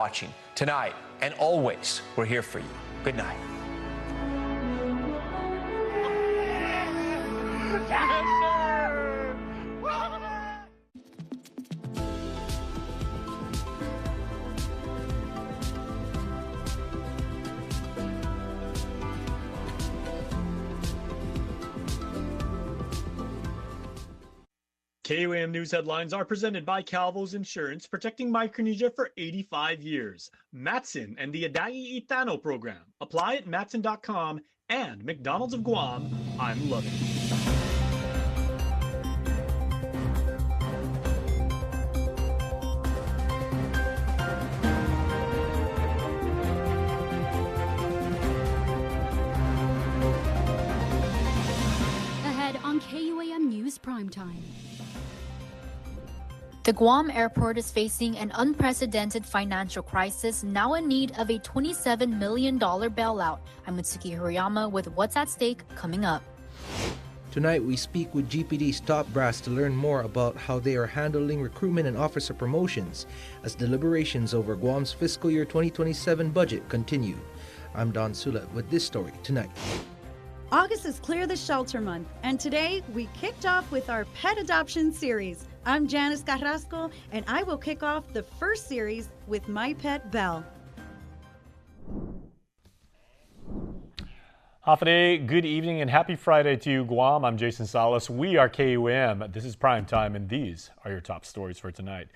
Watching tonight and always, we're here for you. Good night. KUAM News headlines are presented by Calvo's Insurance, protecting Micronesia for 85 years. Matson and the Adai Itano program. Apply at matson.com and McDonald's of Guam. I'm loving it. Ahead on KUAM News Primetime. The Guam airport is facing an unprecedented financial crisis, now in need of a $27 million bailout. I'm Mitsuki Hirayama with What's at Stake coming up. Tonight, we speak with GPD's top brass to learn more about how they are handling recruitment and officer promotions as deliberations over Guam's fiscal year 2027 budget continue. I'm Don Sula with this story tonight. August is Clear the Shelter Month, and today we kicked off with our pet adoption series. I'm Janice Carrasco, and I will kick off the first series with my pet Belle. Hafide, good evening and happy Friday to you, Guam. I'm Jason Salas. We are KUAM. This is Prime Time, and these are your top stories for tonight.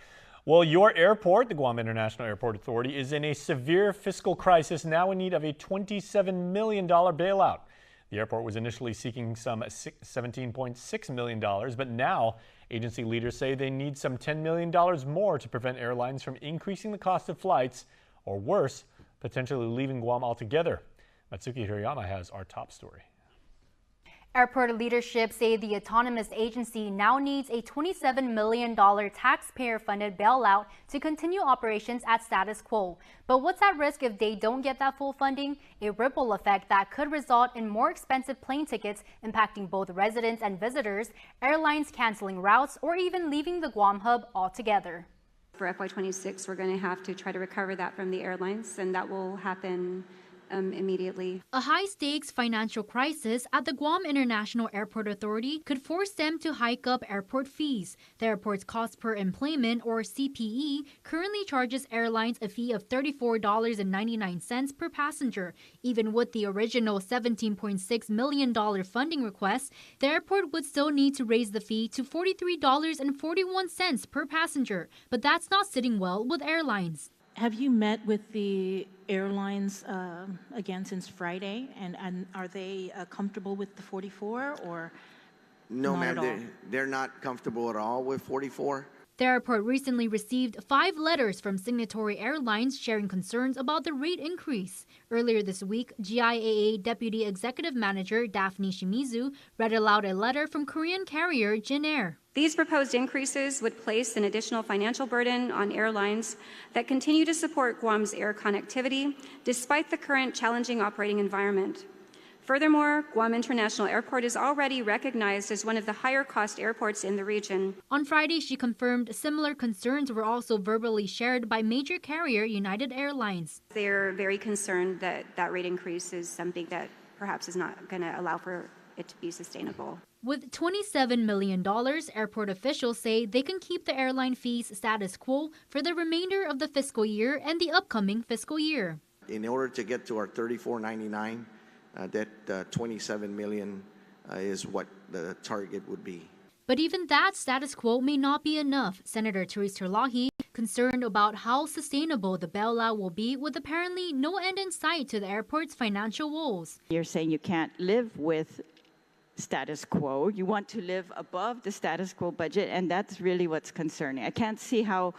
Well, your airport, the Guam International Airport Authority, is in a severe fiscal crisis, now in need of a $27 million bailout. The airport was initially seeking some $17.6 million, but now agency leaders say they need some $10 million more to prevent airlines from increasing the cost of flights, or worse, potentially leaving Guam altogether. Matsuki Hirayama has our top story. Airport leadership say the autonomous agency now needs a $27 million taxpayer-funded bailout to continue operations at status quo. But what's at risk if they don't get that full funding? A ripple effect that could result in more expensive plane tickets impacting both residents and visitors, airlines canceling routes, or even leaving the Guam hub altogether. For FY26, we're going to have to try to recover that from the airlines, and that will happen immediately. A high-stakes financial crisis at the Guam International Airport Authority could force them to hike up airport fees. The airport's cost per enplanement, or CPE, currently charges airlines a fee of $34.99 per passenger. Even with the original $17.6 million funding request, the airport would still need to raise the fee to $43.41 per passenger. But that's not sitting well with airlines. Have you met with the airlines again since Friday, and are they comfortable with the 44 or no, ma'am? They're not comfortable at all with 44. The airport recently received 5 letters from signatory airlines sharing concerns about the rate increase. Earlier this week, GIAA Deputy Executive Manager Daphne Shimizu read aloud a letter from Korean carrier Jin Air. These proposed increases would place an additional financial burden on airlines that continue to support Guam's air connectivity despite the current challenging operating environment. Furthermore, Guam International Airport is already recognized as one of the higher-cost airports in the region. On Friday, she confirmed similar concerns were also verbally shared by major carrier United Airlines. They're very concerned that that rate increase is something that perhaps is not going to allow for it to be sustainable. With $27 million, airport officials say they can keep the airline fees status quo for the remainder of the fiscal year and the upcoming fiscal year. In order to get to our $34.99, that $27 million is what the target would be. But even that status quo may not be enough. Senator Therese Terlahi concerned about how sustainable the bailout will be with apparently no end in sight to the airport's financial woes. You're saying you can't live with status quo. You want to live above the status quo budget, and that's really what's concerning. I can't see how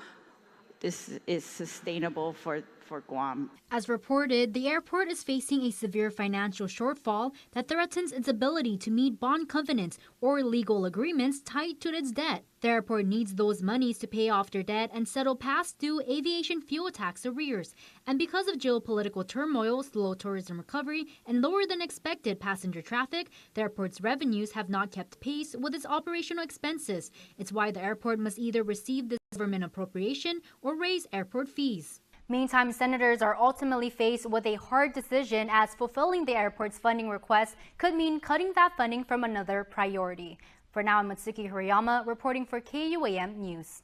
this is sustainable for Guam. As reported, the airport is facing a severe financial shortfall that threatens its ability to meet bond covenants or legal agreements tied to its debt. The airport needs those monies to pay off their debt and settle past due aviation fuel tax arrears. And because of geopolitical turmoil, slow tourism recovery, and lower than expected passenger traffic, the airport's revenues have not kept pace with its operational expenses. It's why the airport must either receive this government appropriation or raise airport fees. Meantime, senators are ultimately faced with a hard decision as fulfilling the airport's funding request could mean cutting that funding from another priority. For now, I'm Matsuki Horiyama reporting for KUAM News.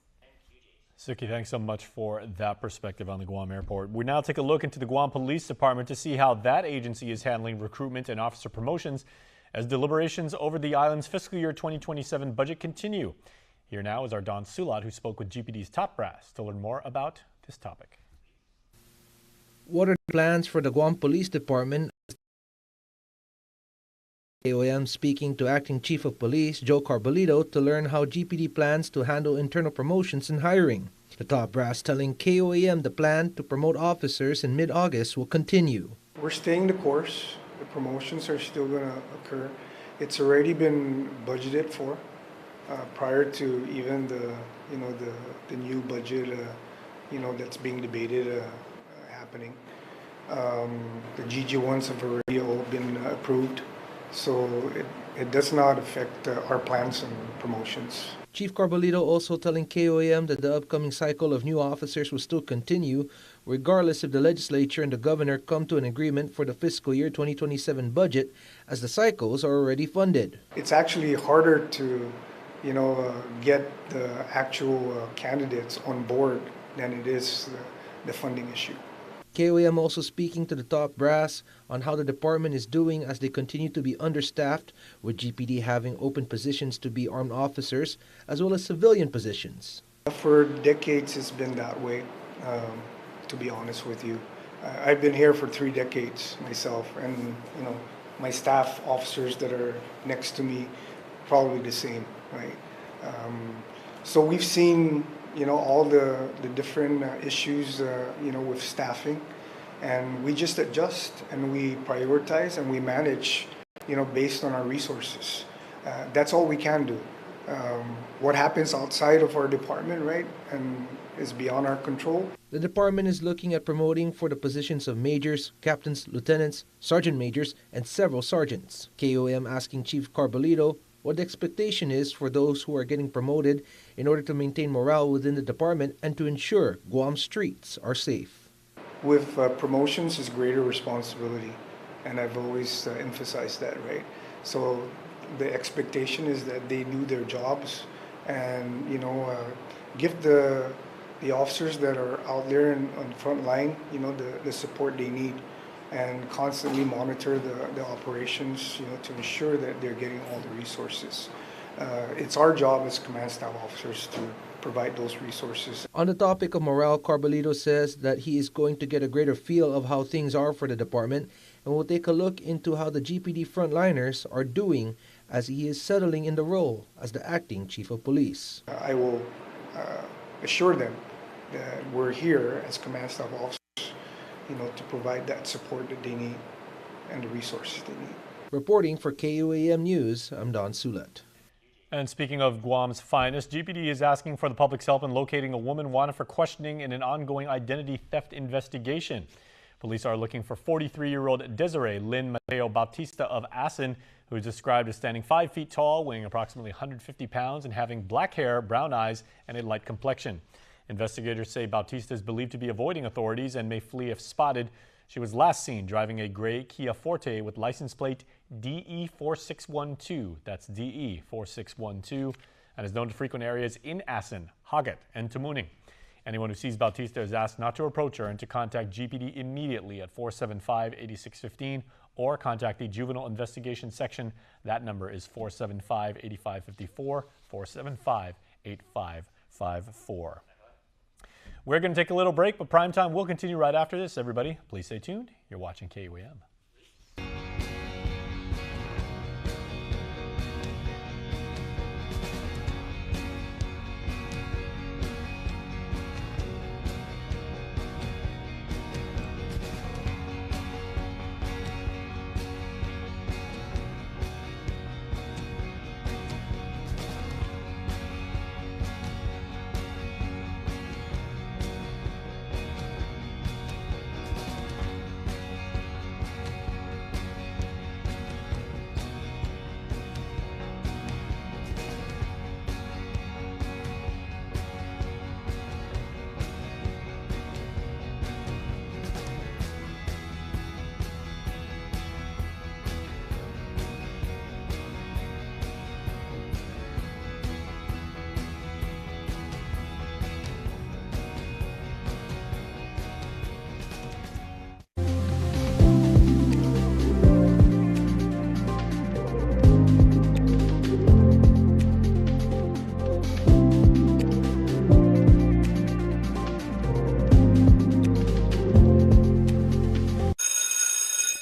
Suki, thanks so much for that perspective on the Guam airport. We now take a look into the Guam Police Department to see how that agency is handling recruitment and officer promotions as deliberations over the island's fiscal year 2027 budget continue. Here now is our Don Sulat, who spoke with GPD's top brass to learn more about this topic. What are the plans for the Guam Police Department? KUAM speaking to Acting Chief of Police Joe Carbolito to learn how GPD plans to handle internal promotions and hiring. The top brass telling KUAM the plan to promote officers in mid-August will continue. We're staying the course. The promotions are still going to occur. It's already been budgeted for prior to even the new budget that's being debated happening. The GG1s have already all been approved. So it does not affect our plans and promotions. Chief Carbolito also telling KUAM that the upcoming cycle of new officers will still continue, regardless if the legislature and the governor come to an agreement for the fiscal year 2027 budget, as the cycles are already funded. It's actually harder to, get the actual candidates on board than it is the funding issue. KUAM also speaking to the top brass on how the department is doing as they continue to be understaffed, with GPD having open positions to be armed officers as well as civilian positions. For decades it's been that way, to be honest with you. I've been here for 3 decades myself, and my staff officers that are next to me probably the same, right? So we've seen all the different issues, with staffing, and we just adjust and we prioritize and we manage, based on our resources. That's all we can do. What happens outside of our department, right, and is beyond our control. The department is looking at promoting for the positions of majors, captains, lieutenants, sergeant majors, and several sergeants. KUAM asking Chief Carbolito what the expectation is for those who are getting promoted in order to maintain morale within the department and to ensure Guam streets are safe. With promotions is greater responsibility, and I've always emphasized that, right? So the expectation is that they do their jobs and, give the officers that are out there on the front line, the support they need, and constantly monitor the operations, to ensure that they're getting all the resources. It's our job as command staff officers to provide those resources. On the topic of morale, Carbolito says that he is going to get a greater feel of how things are for the department and will take a look into how the GPD frontliners are doing as he is settling in the role as the acting chief of police. I will assure them that we're here as command staff officers, to provide that support that they need and the resources they need. Reporting for KUAM News, I'm Don Sulat. And speaking of Guam's finest, GPD is asking for the public's help in locating a woman wanted for questioning in an ongoing identity theft investigation. Police are looking for 43-year-old Desiree Lynn Mateo Bautista of Asin, who is described as standing 5 feet tall, weighing approximately 150 pounds, and having black hair, brown eyes, and a light complexion. Investigators say Bautista is believed to be avoiding authorities and may flee if spotted. She was last seen driving a gray Kia Forte with license plate DE4612. That's DE4612, and is known to frequent areas in Asin, Hagat, and Tamuning. Anyone who sees Bautista is asked not to approach her and to contact GPD immediately at 475-8615 or contact the Juvenile Investigation Section. That number is 475-8554, 475-8554. We're going to take a little break, but Primetime will continue right after this, everybody. Please stay tuned. You're watching KUAM.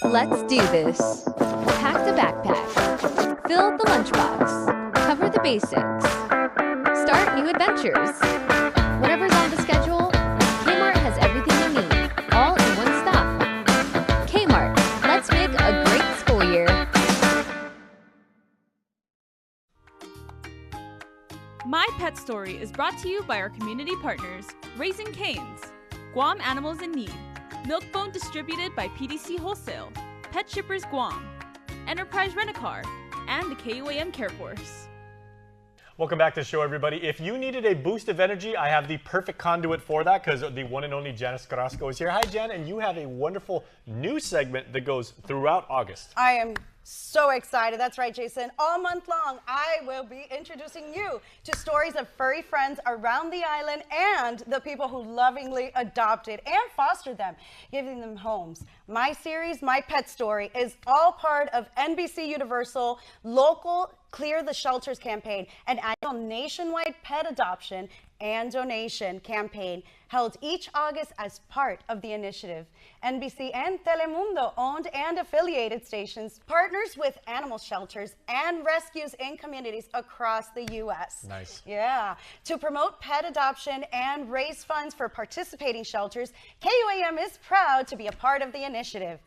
Let's do this. Pack the backpack. Fill the lunchbox. Cover the basics. Start new adventures. Whatever's on the schedule, Kmart has everything you need, all in one stop. Kmart, let's make a great school year. My Pet Story is brought to you by our community partners, Raising Cane's, Guam Animals in Need, Milkbone distributed by PDC Wholesale, Pet Shippers Guam, Enterprise Rent-A-Car, and the KUAM Care Force. Welcome back to the show, everybody. If you needed a boost of energy, I have the perfect conduit for that because the one and only Janice Carrasco is here. Hi, Jan, and you have a wonderful new segment that goes throughout August. I am so excited. That's right, Jason. All month long, I will be introducing you to stories of furry friends around the island and the people who lovingly adopted and fostered them, giving them homes. My series, My Pet Story, is all part of NBC Universal local Clear the Shelters campaign, an annual nationwide pet adoption and donation campaign held each August as part of the initiative. NBC and Telemundo owned and affiliated stations partners with animal shelters and rescues in communities across the U.S. Nice. Yeah. To promote pet adoption and raise funds for participating shelters, KUAM is proud to be a part of the initiative.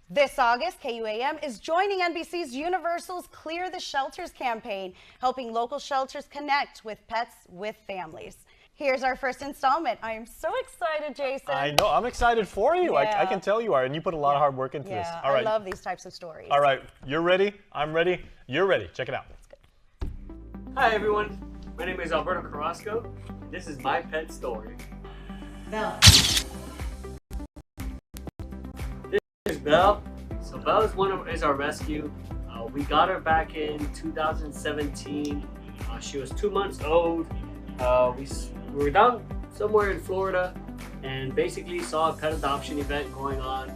This August, KUAM is joining NBC's Universal's Clear the Shelters campaign, helping local shelters connect with pets with families. Here's our first installment. I am so excited, Jason. I know. I'm excited for you. Yeah. I can tell you are, and you put a lot of hard work into this. All right. I love these types of stories. All right. You're ready. I'm ready. You're ready. Check it out. Hi, everyone. My name is Alberto Carrasco. This is My Pet Story. Belle. This is Belle. So Belle is our rescue. We got her back in 2017. She was 2 months old. We were down somewhere in Florida and basically saw a pet adoption event going on,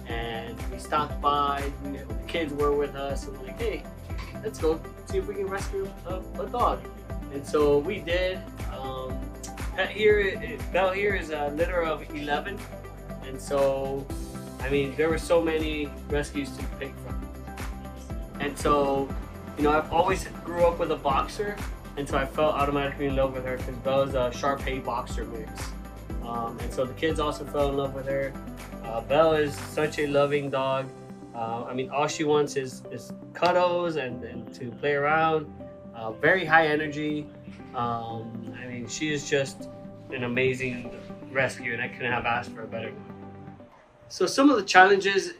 and we stopped by. The kids were with us, and we're like, hey, let's go see if we can rescue a dog. And so we did. Belle here is a litter of 11, and so I mean, there were so many rescues to pick from. And so, you know, I've always grew up with a boxer, and so I fell automatically in love with her because Belle's a Shar-Pei boxer mix. And so the kids also fell in love with her. Belle is such a loving dog. I mean, all she wants is cuddles and to play around. Very high energy. I mean, she is just an amazing rescue, and I couldn't have asked for a better one. So some of the challenges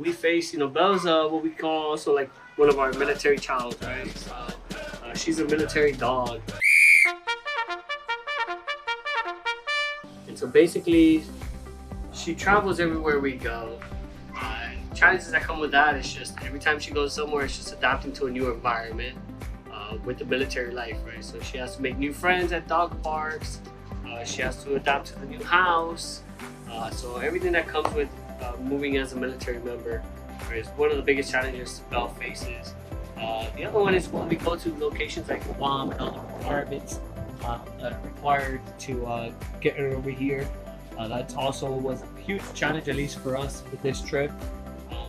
we face, you know, Belle's what we call also like one of our military child, right? She's a military dog. And so basically, she travels everywhere we go. Challenges that come with that is just every time she goes somewhere, it's just adapting to a new environment with the military life, right? So she has to make new friends at dog parks. She has to adapt to the new house. So everything that comes with moving as a military member is one of the biggest challenges Belle faces. The other one is when we go to locations like Guam and other requirements that are required to get her over here. That also was a huge challenge, at least for us with this trip.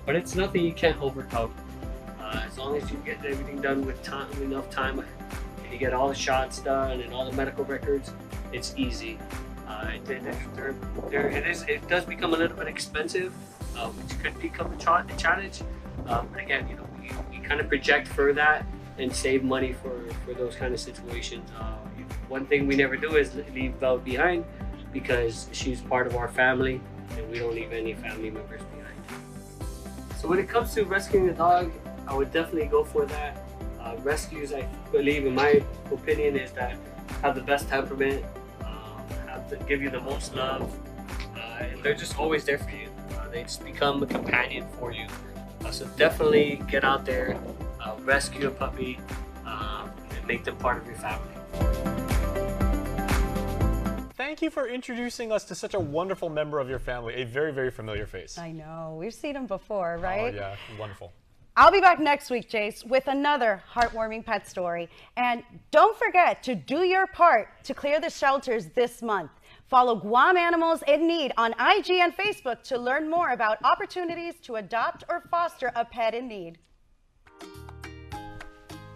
But it's nothing you can't overcome. As long as you get everything done with time, enough time, and you get all the shots done and all the medical records, it's easy. It does become a little bit expensive, which could become a challenge. But again, you know, we kind of project for that and save money for those kind of situations. One thing we never do is leave Belle behind because she's part of our family, and we don't leave any family members behind. So when it comes to rescuing a dog, I would definitely go for that. Rescues, I believe, in my opinion, is that have the best temperament, give you the most love, and they're just always there for you. They just become a companion for you. So definitely get out there, rescue a puppy, and make them part of your family. Thank you for introducing us to such a wonderful member of your family, a very, very familiar face. I know. We've seen him before, right? Oh, yeah. Wonderful. I'll be back next week, Jace, with another heartwarming pet story. And don't forget to do your part to clear the shelters this month. Follow Guam Animals in Need on IG and Facebook to learn more about opportunities to adopt or foster a pet in need.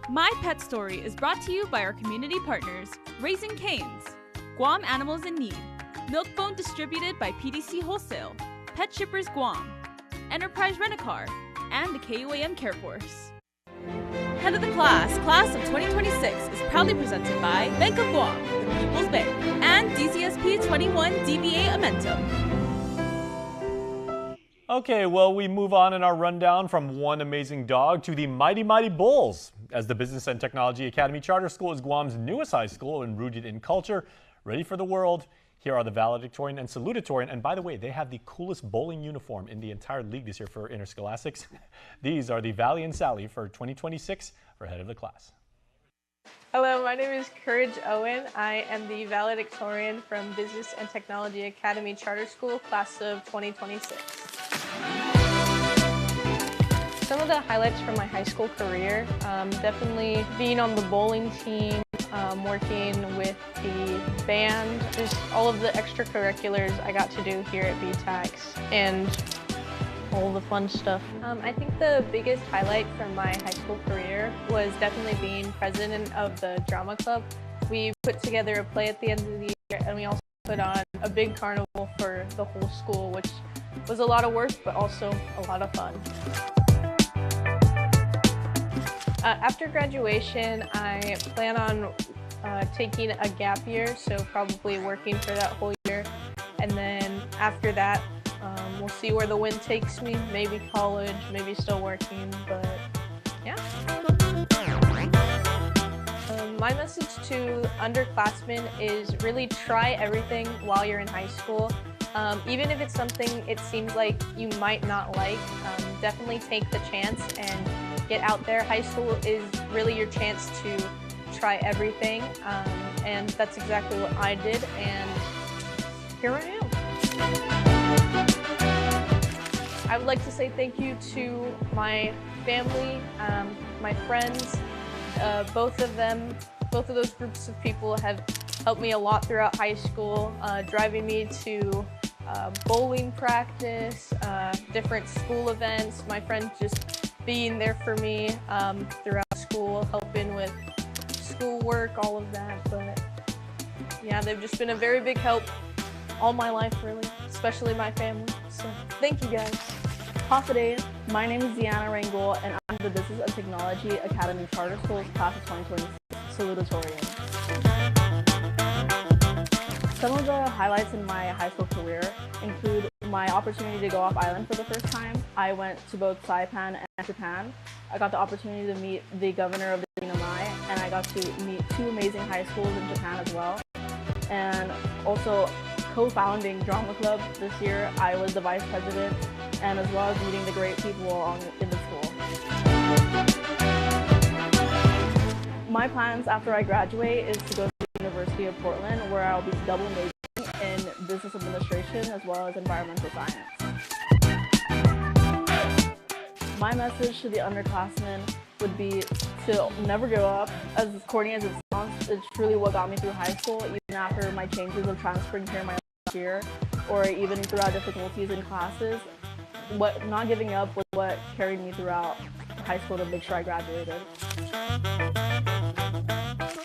My Pet Story is brought to you by our community partners, Raising Cane's, Guam Animals in Need, Milkbone distributed by PDC Wholesale, Pet Shippers Guam, Enterprise Rent-A-Car, and the KUAM Care Force. Head of the Class of 2026 is proudly presented by Bank of Guam, the People's Bank, and DCSP 21 DBA Amentum. Okay, well, we move on in our rundown from one amazing dog to the Mighty Mighty Bulls, as the Business and Technology Academy Charter School is Guam's newest high school and rooted in culture, ready for the world. Here are the valedictorian and salutatorian, and by the way, they have the coolest bowling uniform in the entire league this year for interscholastics. These are the Valley and Sally for 2026 for head of the class. Hello, my name is Courage Owen. I am the valedictorian from Business and Technology Academy Charter School, class of 2026. Some of the highlights from my high school career, definitely being on the bowling team, working with the band, just all of the extracurriculars I got to do here at BTAX, and all the fun stuff. I think the biggest highlight from my high school career was definitely being president of the drama club. We put together a play at the end of the year, and we also put on a big carnival for the whole school, which was a lot of work, but also a lot of fun. After graduation, I plan on taking a gap year, so probably working for that whole year. And then after that, we'll see where the wind takes me. Maybe college, maybe still working, but yeah. My message to underclassmen is really try everything while you're in high school. Even if it's something it seems like you might not like, definitely take the chance and get out there. High school is really your chance to try everything, and that's exactly what I did, and here I am. I would like to say thank you to my family, my friends. Both of those groups of people have helped me a lot throughout high school, driving me to bowling practice, different school events, my friends just being there for me throughout school, helping with schoolwork, all of that. But yeah, they've just been a very big help all my life, really, especially my family. So thank you guys. Day. My name is Deanna Rangel, and I'm the Business and Technology Academy Charter School's class of 2026 salutatorian. Some of the highlights in my high school career include my opportunity to go off island for the first time. I went to both Saipan and Japan. I got the opportunity to meet the governor of the Inamai, and I got to meet 2 amazing high schools in Japan as well. And also co-founding Drama Club this year, I was the vice president, and as well as meeting the great people in the school. My plans after I graduate is to go to the University of Portland, where I'll be double majoring in business administration as well as environmental science. My message to the underclassmen would be to never give up. As corny as it sounds, it's truly what got me through high school, even after my changes of transferring here my last year, or even throughout difficulties in classes. Not giving up was what carried me throughout high school to make sure I graduated.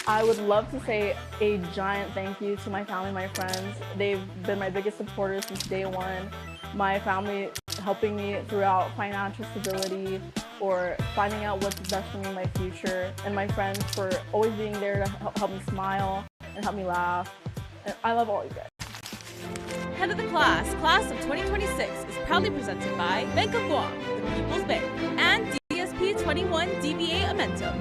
I would love to say a giant thank you to my family, my friends. They've been my biggest supporters since day one. My family helping me throughout financial stability or finding out what's best for me in my future, and my friends for always being there to help me smile and help me laugh. And I love all you guys. Head of the class of 2026 is proudly presented by Bank of Guam, the People's Bank, and DSP 21 DBA Amentum.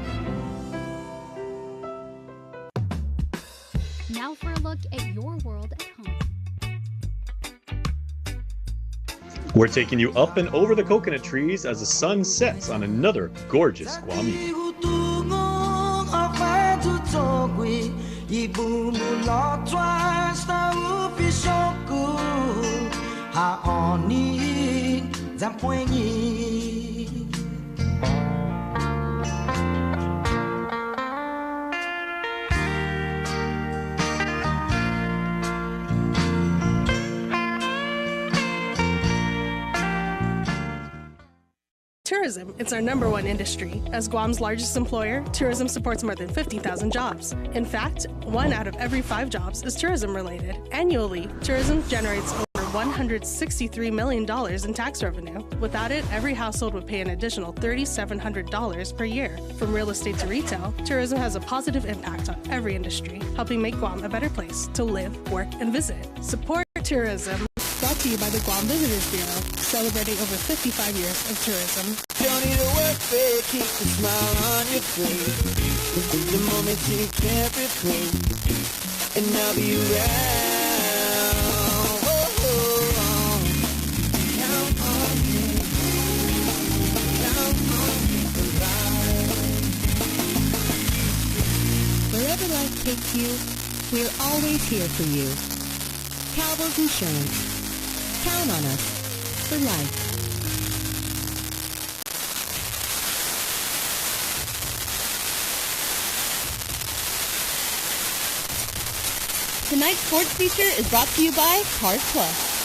Now for a look at your world at home. We're taking you up and over the coconut trees as the sun sets on another gorgeous Guam evening. tourism, it's our #1 industry. As Guam's largest employer, tourism supports more than 50,000 jobs. In fact, 1 out of every 5 jobs is tourism related. Annually, tourism generates over $163 million in tax revenue. Without it, every household would pay an additional $3,700 per year. From real estate to retail, tourism has a positive impact on every industry, helping make Guam a better place to live, work, and visit. Support tourism. Brought to you by the Guam Visitors Bureau, celebrating over 55 years of tourism. Don't need to work, babe, keep the smile on your face. The moment you can't replace, and I'll be around. Count on me. Count on me for life. Wherever life takes you, we're always here for you. Calvo's Insurance. Count on us for life. Tonight's sports feature is brought to you by Cars Plus.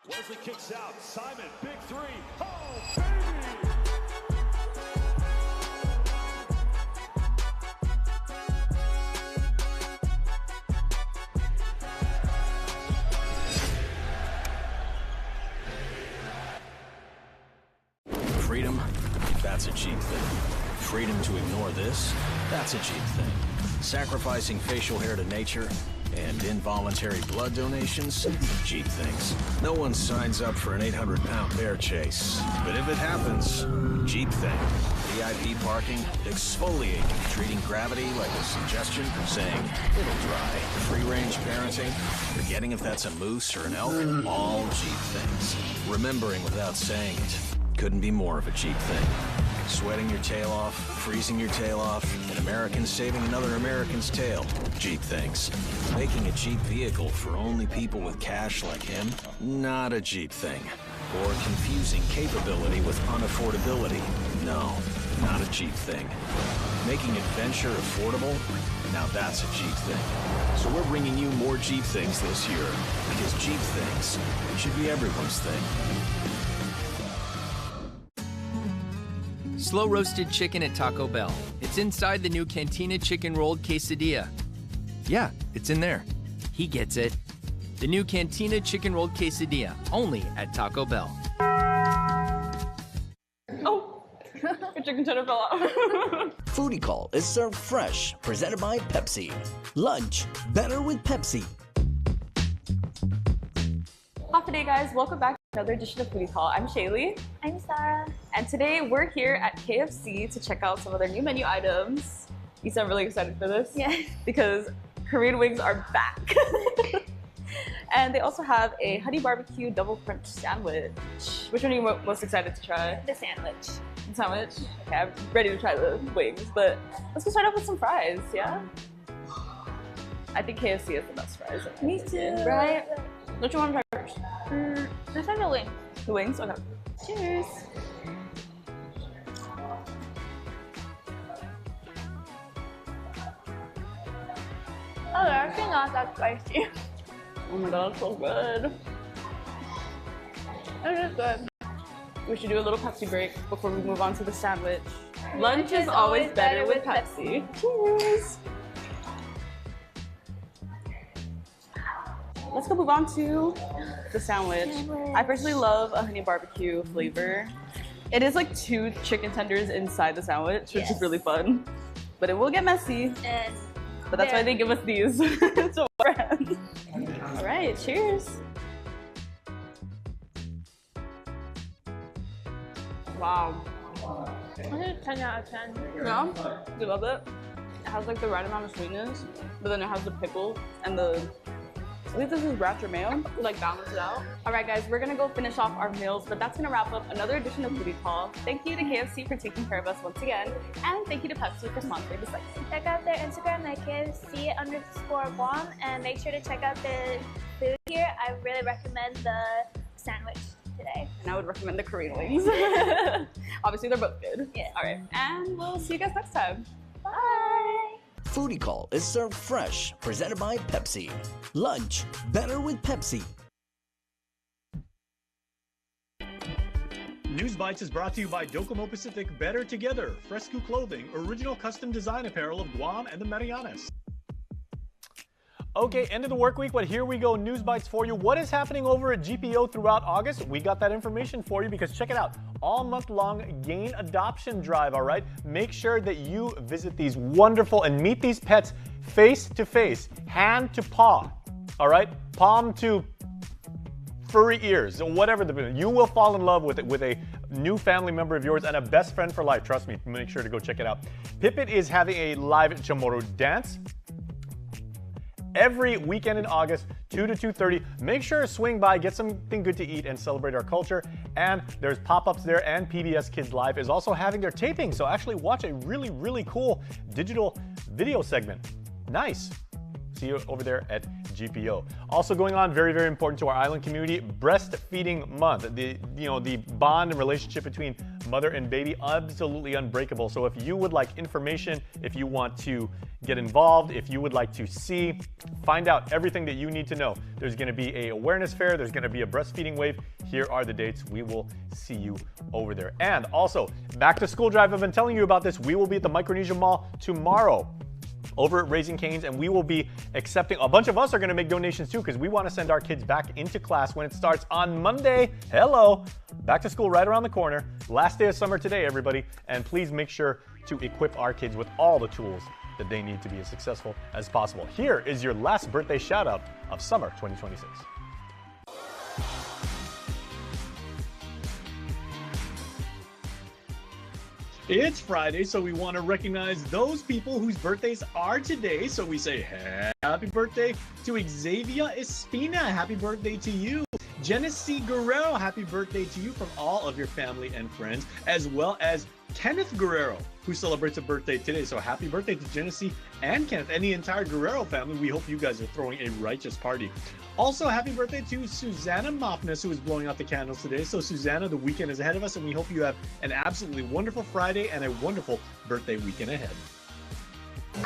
Wesley kicks out. Simon, big three. Oh, baby! Freedom, that's a cheap thing. Freedom to ignore this, that's a cheap thing. Sacrificing facial hair to nature, And involuntary blood donations? Jeep things. No one signs up for an 800-pound bear chase. But if it happens, Jeep thing. VIP parking, exfoliating, treating gravity like a suggestion, saying, it'll dry. Free-range parenting, forgetting if that's a moose or an elk, all Jeep things. Remembering without saying it. Couldn't be more of a Jeep thing. Sweating your tail off, freezing your tail off, an American saving another American's tail. Jeep things. Making a Jeep vehicle for only people with cash like him? Not a Jeep thing. Or confusing capability with unaffordability? No, not a Jeep thing. Making adventure affordable? Now that's a Jeep thing. So we're bringing you more Jeep things this year, because Jeep things should be everyone's thing. Slow roasted chicken at Taco Bell. It's inside the new Cantina chicken rolled quesadilla. Yeah, it's in there. He gets it. The new Cantina chicken rolled quesadilla, only at Taco Bell. Oh, your chicken cheddar fell out. Foodie Call is served fresh, presented by Pepsi. Lunch, better with Pepsi. Happy day, guys. Welcome back to another edition of Foodie Call. I'm Shaylee. I'm Sarah. And today we're here at KFC to check out some of their new menu items. You sound really excited for this? Yeah. Because Korean wings are back. And they also have a honey barbecue double crunch sandwich. Which one are you most excited to try? The sandwich. The sandwich? Okay, I'm ready to try the wings, but let's go start off with some fries, yeah? I think KFC is the best fries. Me too. Right? What you want to try first? Let's try the wings. The wings? Okay. Cheers. Oh, they're actually not that spicy. Oh my god, it's so good. It is good. We should do a little Pepsi break before we move on to the sandwich. Lunch is always better with Pepsi. Cheers! Let's go move on to the sandwich. I personally love a honey barbecue flavor. It is like 2 chicken tenders inside the sandwich, which is really fun. But it will get messy. But that's why they give us these to our friends. All right, cheers. Wow. I think 10 out of 10. Yeah, you love it. It has like the right amount of sweetness, but then it has the pickle and the, I think this is ranch mayo to like balance it out. All right, guys, we're gonna go finish off our meals, but that's gonna wrap up another edition of Foodie Call. Thank you to KFC for taking care of us once again, and thank you to Pepsi for sponsoring the segment. Check out their Instagram at KFC_Guam, and make sure to check out the food here. I really recommend the sandwich today. And I would recommend the Korean wings. Obviously, they're both good. Yeah. All right, and we'll see you guys next time. Bye. Foodie Call is served fresh, presented by Pepsi. Lunch, better with Pepsi. News Bites is brought to you by Docomo Pacific Better Together, Fresco Clothing, original custom design apparel of Guam and the Marianas. Okay, end of the work week, but here we go. News Bites for you. What is happening over at GPO throughout August? We got that information for you because check it out. All month long gain adoption drive, all right? Make sure that you visit these wonderful and meet these pets face to face, hand to paw, all right? Palm to furry ears, whatever you will fall in love with it, with a new family member of yours and a best friend for life. Trust me, make sure to go check it out. Pipit is having a live Chamorro dance every weekend in August, 2 to 2:30. Make sure to swing by, get something good to eat, and celebrate our culture. And there's pop-ups there, and PBS Kids Live is also having their taping. So actually watch a really, really cool digital video segment. Nice. See you over there at GPO. Also going on, very, very important to our island community, Breastfeeding Month. The bond and relationship between mother and baby, absolutely unbreakable. So if you would like information, if you want to get involved, if you would like to see, find out everything that you need to know. There's going to be a awareness fair. There's going to be a breastfeeding wave. Here are the dates. We will see you over there. And also, back to school drive. I've been telling you about this. We will be at the Micronesia Mall tomorrow. over at Raising Cane's, and we will be accepting, a bunch of us are going to make donations too, because we want to send our kids back into class when it starts on Monday. Hello! Back to school right around the corner. Last day of summer today, everybody. And please make sure to equip our kids with all the tools that they need to be as successful as possible. Here is your last birthday shout out of summer 2026. It's Friday, so we want to recognize those people whose birthdays are today. So we say happy birthday to Xavier Espina. Happy birthday to you. Genesee Guerrero, happy birthday to you from all of your family and friends, as well as Kenneth Guerrero, who celebrates a birthday today. So happy birthday to Genesee and Kenneth and the entire Guerrero family. We hope you guys are throwing a righteous party. Also, happy birthday to Susanna Mopness, who is blowing out the candles today. So Susanna, the weekend is ahead of us, and we hope you have an absolutely wonderful Friday and a wonderful birthday weekend ahead.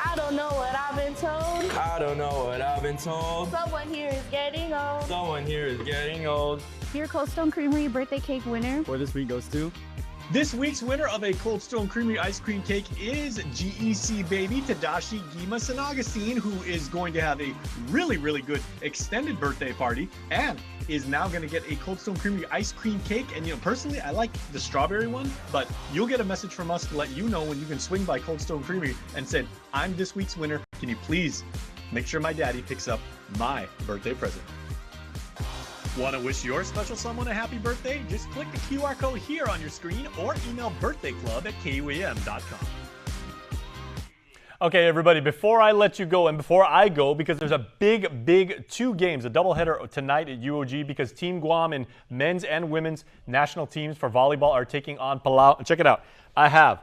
I don't know what I've been told. I don't know what I've been told. Someone here is getting old. Someone here is getting old. Your Cold Stone Creamery birthday cake winner For this week goes to... This week's winner of a Cold Stone Creamery ice cream cake is GEC baby Tadashi Gima Sanagastine, who is going to have a really, really good extended birthday party and is now going to get a Cold Stone Creamery ice cream cake. And, you know, personally, I like the strawberry one, but you'll get a message from us to let you know when you can swing by Cold Stone Creamery and say, I'm this week's winner. Can you please make sure my daddy picks up my birthday present? Want to wish your special someone a happy birthday? Just click the QR code here on your screen or email birthdayclub@kuam.com. Okay, everybody, before I let you go and before I go, because there's a big 2 games, a doubleheader tonight at UOG, because Team Guam and men's and women's national teams for volleyball are taking on Palau. Check it out. I have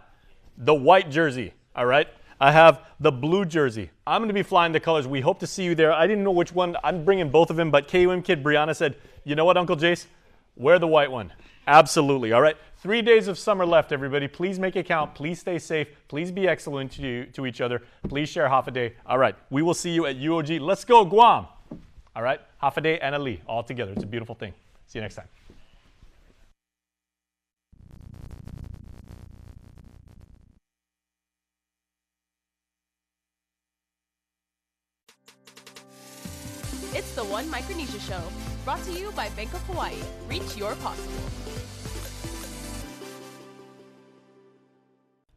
the white jersey, all right? I have the blue jersey. I'm going to be flying the colors. We hope to see you there. I didn't know which one. I'm bringing both of them, but KUM kid Brianna said, you know what, Uncle Jace? Wear the white one. Absolutely, all right? 3 days of summer left, everybody. Please make it count. Please stay safe. Please be excellent to each other. Please share half a day. All right, we will see you at UOG. Let's go, Guam. All right, half a day and a li all together. It's a beautiful thing. See you next time. It's the One Micronesia Show, brought to you by Bank of Hawaii. Reach your possible.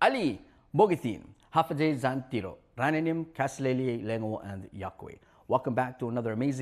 Ali, Bogithin, Hafajay Zantiro, Rananim, Kasleli, Lengo, and Yakwe. Welcome back to another amazing